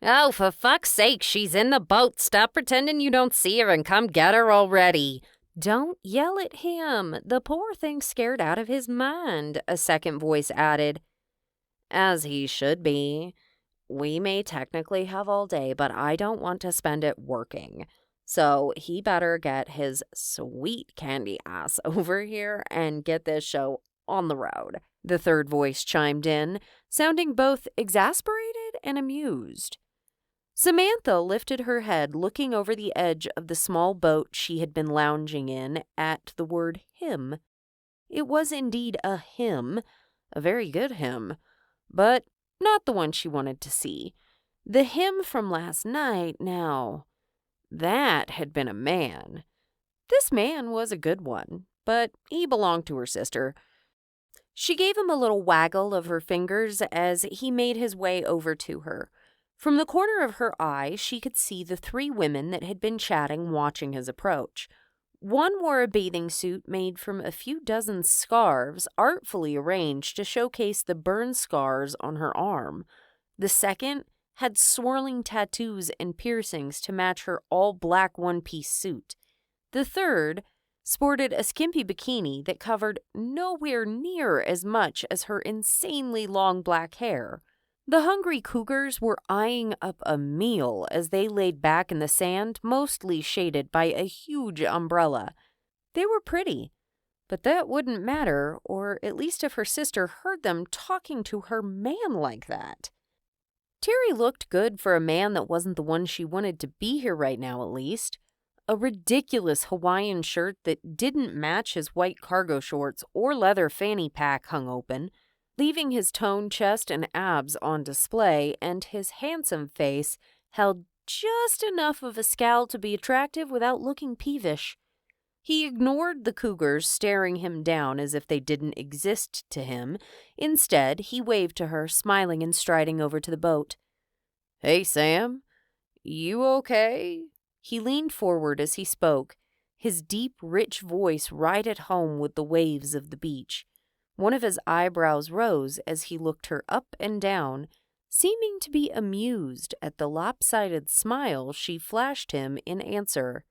Oh, for fuck's sake, she's in the boat. Stop pretending you don't see her and come get her already. Don't yell at him. The poor thing's scared out of his mind, a second voice added. As he should be. We may technically have all day, but I don't want to spend it working. So he better get his sweet candy ass over here and get this show on the road. The third voice chimed in, sounding both exasperated and amused. Samantha lifted her head, looking over the edge of the small boat she had been lounging in at the word hymn. It was indeed a hymn, a very good hymn, but not the one she wanted to see. The hymn from last night, now, that had been a man. This man was a good one, but he belonged to her sister. She gave him a little waggle of her fingers as he made his way over to her. From the corner of her eye, she could see the three women that had been chatting, watching his approach. One wore a bathing suit made from a few dozen scarves artfully arranged to showcase the burn scars on her arm. The second had swirling tattoos and piercings to match her all-black one-piece suit. The third sported a skimpy bikini that covered nowhere near as much as her insanely long black hair. The hungry cougars were eyeing up a meal as they laid back in the sand, mostly shaded by a huge umbrella. They were pretty, but that wouldn't matter, or at least if her sister heard them talking to her man like that. Terry looked good for a man that wasn't the one she wanted to be here right now, at least. A ridiculous Hawaiian shirt that didn't match his white cargo shorts or leather fanny pack hung open, leaving his toned chest and abs on display, and his handsome face held just enough of a scowl to be attractive without looking peevish. He ignored the cougars staring him down as if they didn't exist to him. Instead, he waved to her, smiling and striding over to the boat. "Hey, Sam, you okay?" He leaned forward as he spoke, his deep, rich voice right at home with the waves of the beach. One of his eyebrows rose as he looked her up and down, seeming to be amused at the lopsided smile she flashed him in answer.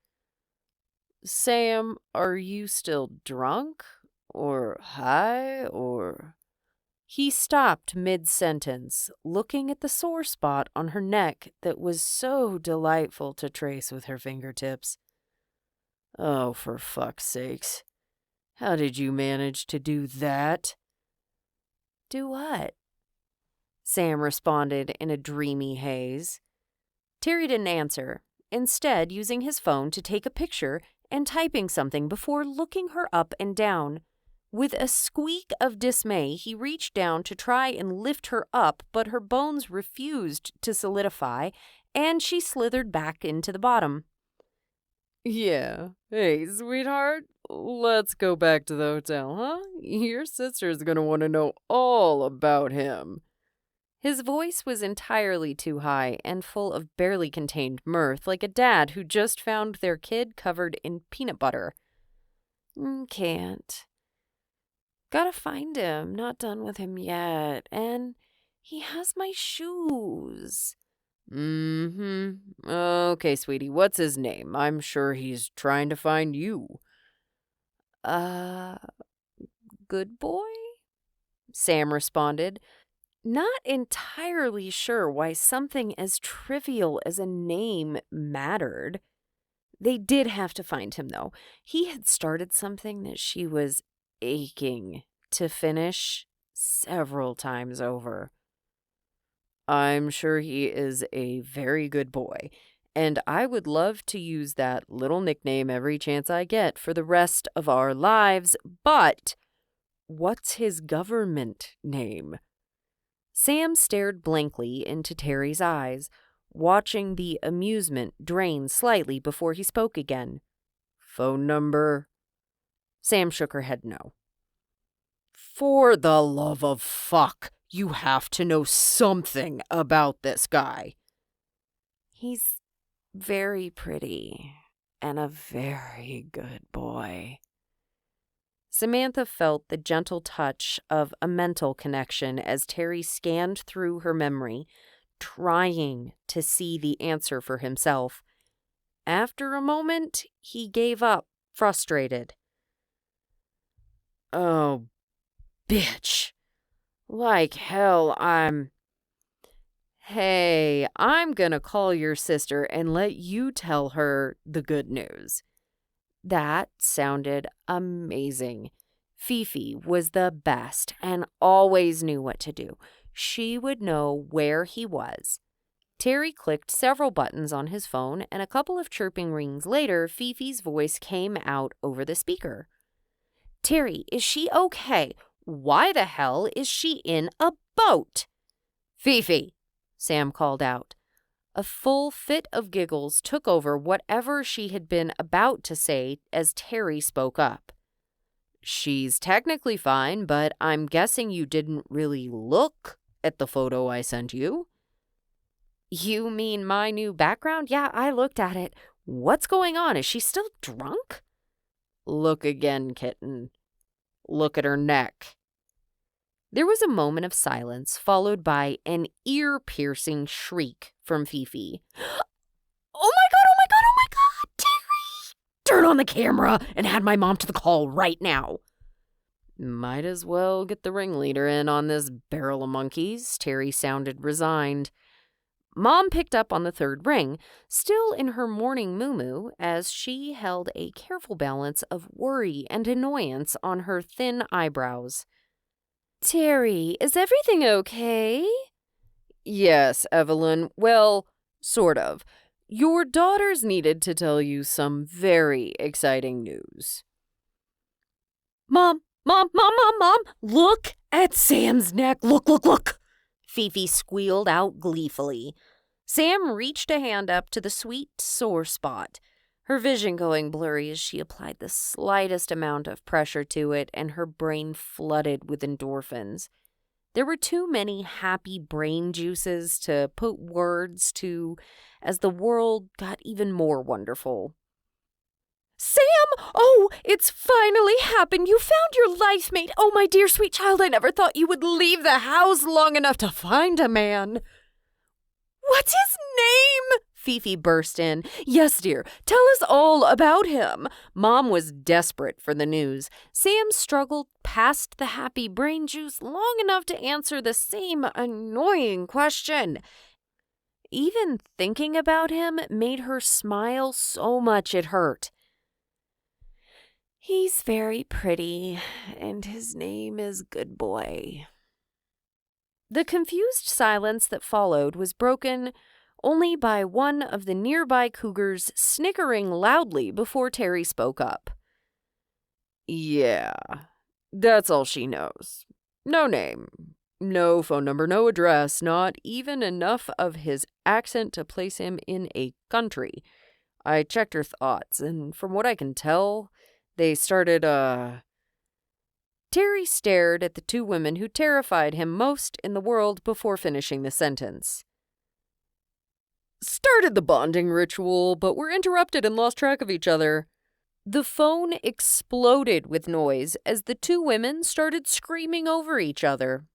"Sam, are you still drunk? Or high? Or—" He stopped mid-sentence, looking at the sore spot on her neck that was so delightful to trace with her fingertips. "Oh, for fuck's sakes. How did you manage to do that?" "Do what?" Sam responded in a dreamy haze. Terry didn't answer, instead using his phone to take a picture and typing something before looking her up and down. With a squeak of dismay, he reached down to try and lift her up, but her bones refused to solidify, and she slithered back into the bottom. "Yeah. Hey, sweetheart, let's go back to the hotel, huh? Your sister's gonna want to know all about him." His voice was entirely too high and full of barely contained mirth, like a dad who just found their kid covered in peanut butter. "Can't. Gotta find him. Not done with him yet. And he has my shoes." Okay, sweetie, what's his name? I'm sure he's trying to find you." Good boy?" Sam responded, not entirely sure why something as trivial as a name mattered. They did have to find him, though. He had started something that she was aching to finish several times over. "I'm sure he is a very good boy, and I would love to use that little nickname every chance I get for the rest of our lives, but what's his government name?" Sam stared blankly into Terry's eyes, watching the amusement drain slightly before he spoke again. "Phone number?" Sam shook her head no. "For the love of fuck, you have to know something about this guy." "He's very pretty and a very good boy." Samantha felt the gentle touch of a mental connection as Terry scanned through her memory, trying to see the answer for himself. After a moment, he gave up, frustrated. Oh, bitch. Like hell, Hey, I'm gonna call your sister and let you tell her the good news. That sounded amazing. Fifi was the best and always knew what to do. She would know where he was. Terry clicked several buttons on his phone, and a couple of chirping rings later, Fifi's voice came out over the speaker. Terry, is she okay? Why the hell is she in a boat? Fifi, Sam called out. A full fit of giggles took over whatever she had been about to say as Terry spoke up. She's technically fine, but I'm guessing you didn't really look at the photo I sent you. You mean my new background? Yeah, I looked at it. What's going on? Is she still drunk? Look again, kitten. Look at her neck. There was a moment of silence, followed by an ear-piercing shriek from Fifi. Oh my god, oh my god, oh my god, Terry! Turn on the camera and add my mom to the call right now. Might as well get the ringleader in on this barrel of monkeys. Terry sounded resigned. Mom picked up on the third ring, still in her morning muumuu, as she held a careful balance of worry and annoyance on her thin eyebrows. Terry, is everything okay? Yes, Evelyn. Well, sort of. Your daughters needed to tell you some very exciting news. Mom! Look at Sam's neck. Look! Fifi squealed out gleefully. Sam reached a hand up to the sweet, sore spot, her vision going blurry as she applied the slightest amount of pressure to it, and her brain flooded with endorphins. There were too many happy brain juices to put words to as the world got even more wonderful. Sam! Oh, it's finally happened. You found your life mate. Oh, my dear sweet child, I never thought you would leave the house long enough to find a man. What's his name? Fifi burst in. Yes, dear, tell us all about him. Mom was desperate for the news. Sam struggled past the happy brain juice long enough to answer the same annoying question. Even thinking about him made her smile so much it hurt. He's very pretty, and his name is Good Boy. The confused silence that followed was broken only by one of the nearby cougars snickering loudly before Terry spoke up. Yeah, that's all she knows. No name, no phone number, no address, not even enough of his accent to place him in a country. I checked her thoughts, and from what I can tell, they started, Terry stared at the two women who terrified him most in the world before finishing the sentence. Started the bonding ritual, but were interrupted and lost track of each other. The phone exploded with noise as the two women started screaming over each other.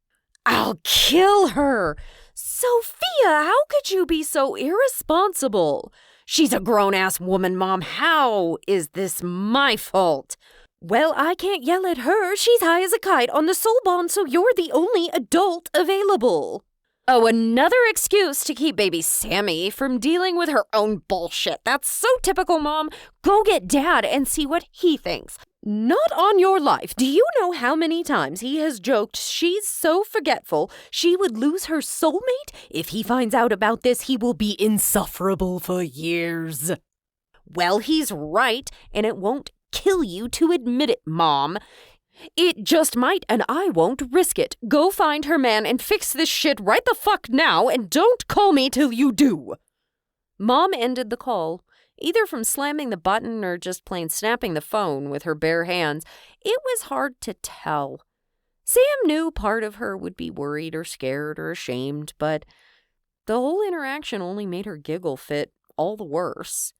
I'll kill her! Sophia, how could you be so irresponsible? She's a grown-ass woman, Mom. How is this my fault? Well, I can't yell at her. She's high as a kite on the soul bond, so you're the only adult available. Oh, another excuse to keep baby Sammy from dealing with her own bullshit. That's so typical, Mom. Go get Dad and see what he thinks. Not on your life. Do you know how many times he has joked she's so forgetful she would lose her soulmate? If he finds out about this, he will be insufferable for years. Well, he's right, and it won't kill you to admit it, Mom. It just might, and I won't risk it. Go find her man and fix this shit right the fuck now, and don't call me till you do. Mom ended the call. Either from slamming the button or just plain snapping the phone with her bare hands, it was hard to tell. Sam knew part of her would be worried or scared or ashamed, but the whole interaction only made her giggle fit all the worse.